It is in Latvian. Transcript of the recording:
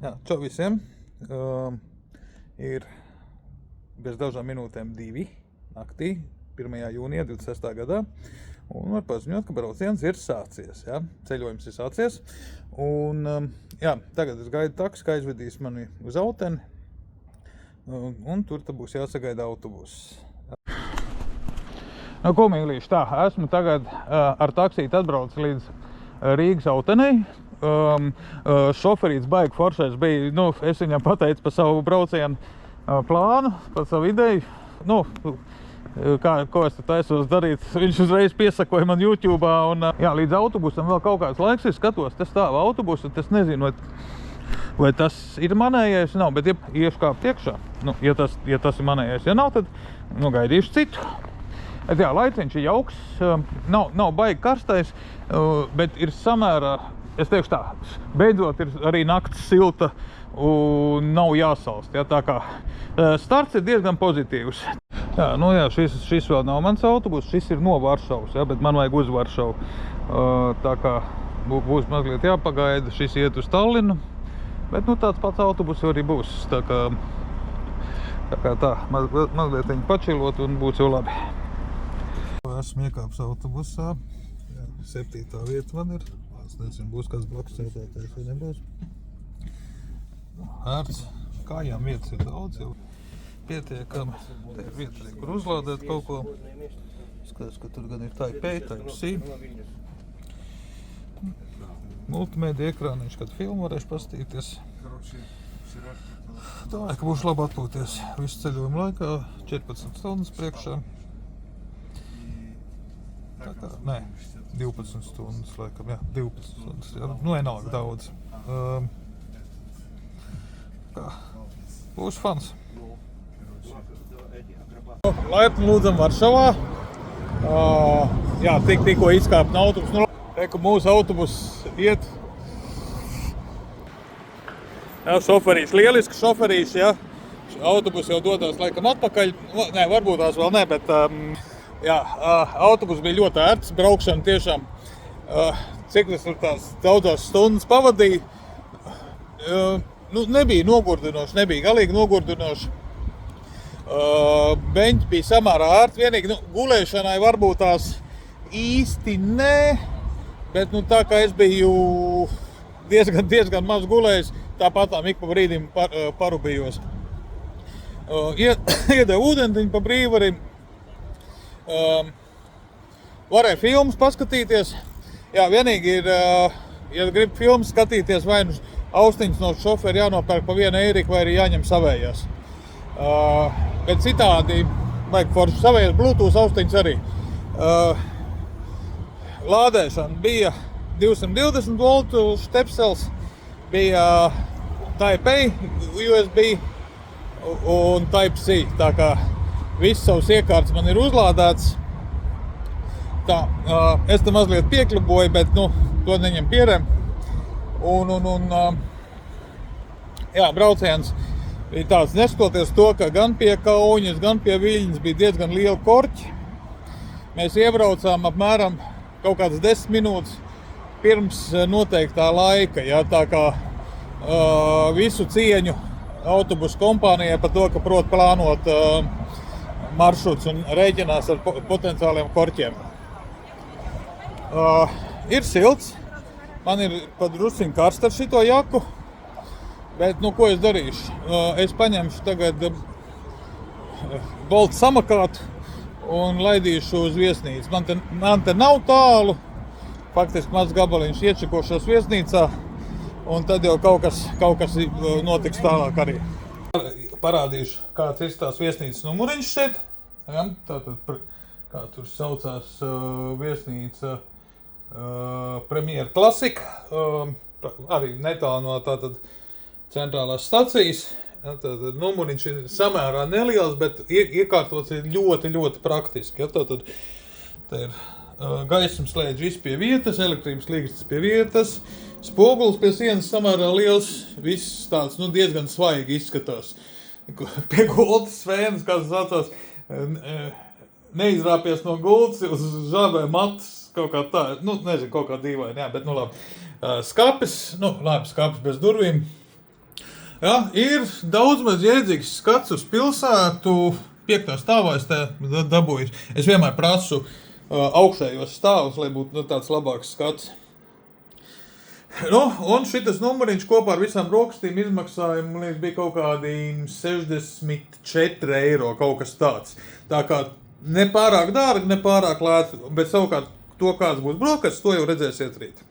Jā, čau visiem. Ir bez dažām minūtēm 2 naktī, 1. jūnijā 26. gadā. Un var paziņot, ka brauciens ir sācies. Ja? Ceļojums ir sācies. Un tagad es gaidu taksi, ka aizvedīs mani uz Auteni. Un tur būs jāsagaida autobuss. Nu, ko mīlīši, tā, esmu tagad ar taksīti atbraucis līdz Rīgas Autenei. Šoferīts baigi foršais bija, es viņam pateicu par savu braucienu plānu, par savu ideju. Ko es tad taisos darīt? Viņš uzreiz piesakoja man YouTube'ā un līdz autobusam vēl kaut kāds laiks ir skatos, te stāv autobusu, es nezinu, vai tas ir manējais, nav, bet iešu kā priekšā. Ja tas ir manējais, ja nav, tad gaidīšu citu. Bet laiciņš ir jauks, nav baigi karstais, bet ir samērā, es teikšu tā, beidzot ir arī nakts silta un nav jāsalst. Tā kā starts ir diezgan pozitīvs. Šis vēl nav mans autobus, šis ir no Varšavas, bet man vajag uz Varšavu. Tā kā būs mazliet jāpagaida, šis iet uz Tallinu, bet tāds pats autobus arī būs. Tā kā mazliet viņi pačilot un būs jau labi. Esmu iekāps autobusā, 7. vieta man ir. Es nezinu, būs kāds blakus sēdētājs vai nebūs. Ērts, kājām vietas ir daudz jau pietiekami. Te ir vieta, kur uzlādēt kaut ko. Skatās, ka tur gan ir Type-A, Type-C. Multimēdija ekrāniņš, kad filmu varēšu pastīties. Domāju, ka būšu labi atpūties visu ceļojumu laikā, 14 stundas priekšā. 12 stundas laikam, 12 stundas, vienalga daudz. Būs fans. Laipni lūdzam Varšavā. Tikko izkāp no autobusu. Reku mūsu autobus iet. Šoferīši, lieliski šoferīši, Autobus jau dodas laikam atpakaļ. Varbūt tās vēl ne, bet autobus bija ļoti ērts, braukšana tiešām, cik es tur tās daudzās stundas pavadīju, nebija nogurdinoši, nebija galīgi nogurdinoši. Beņķi bija samērā ērti, vienīgi gulēšanai varbūt tās īsti nē, bet tā kā es biju diezgan maz gulējis, tāpatām ik pa brīdim parubījos. Iedeva ūdentiņu pa brīvarim. Varēja filmas paskatīties. Vienīgi ir, ja grib filmas skatīties, vai austiņas no šoferi jānopērk pa 1 eiriku, vai arī jāņem savējās. Bet citādi vajag forši savējās, Bluetooth austiņas arī. Lādēšana bija 220 voltu štepsels, bija Type-A, USB un Type-C. Tā kā viss savs iekārts man ir uzlādēts. Es te mazliet piekliboju, bet to neņem pierem. Brauciens bija tāds, neskatoties to, ka gan pie Kauņas, gan pie Viļņas bija diezgan liela korķi. Mēs iebraucām apmēram kaut kādas 10 minūtes pirms noteiktā laika. Tā kā visu cieņu autobusu kompānijai par to, ka prot plānot maršruts un rēķinās ar potenciāliem korķiem. Ir silts, man ir pat drusciņ karsts ar šito jaku, bet ko es darīšu? Es paņemšu tagad Bolt samakātu un laidīšu uz viesnīcu. Man te nav tālu, faktiski maz gabaliņš iečekošos viesnīcā, un tad jau kaut kas notiks tālāk arī. Parādīšu, kāds ir tās viesnīcas numuriņš šeit. Tātad, kā tur saucās viesnīca Premier Classic, arī netālu no tātad centrālās stacijas. Tātad numuriņš ir samērā neliels, bet iekārtots ir ļoti, ļoti praktiski. Tātad te ir gaismas slēdz viss pie vietas, elektrības līgstas pie vietas, spogulis pie sienas samērā liels, viss tāds diezgan svaigi izskatās. Pie gultas svēnas, kā tas saucās, neizrāpies no gultas, uz žabē matas, kaut kā tā, nezinu, kaut kā dīvaini, bet labi. Skapis, skapis bez durvīm, Jā, ir daudz maz jēdzīgs skats uz pilsētu. 5. stāvā es te dabūju. Es vienmēr prasu augšējos stāvus, lai būtu tāds labāks skats. Un šitas numuriņš kopā ar visām brokastīm izmaksāja, man liekas, bija kaut kādi 64 eiro, kaut kas tāds. Tā kā ne pārāk dārgi, ne pārāk lēti, bet savukārt to, kāds būs brokastis, to jau redzēsiet rīt.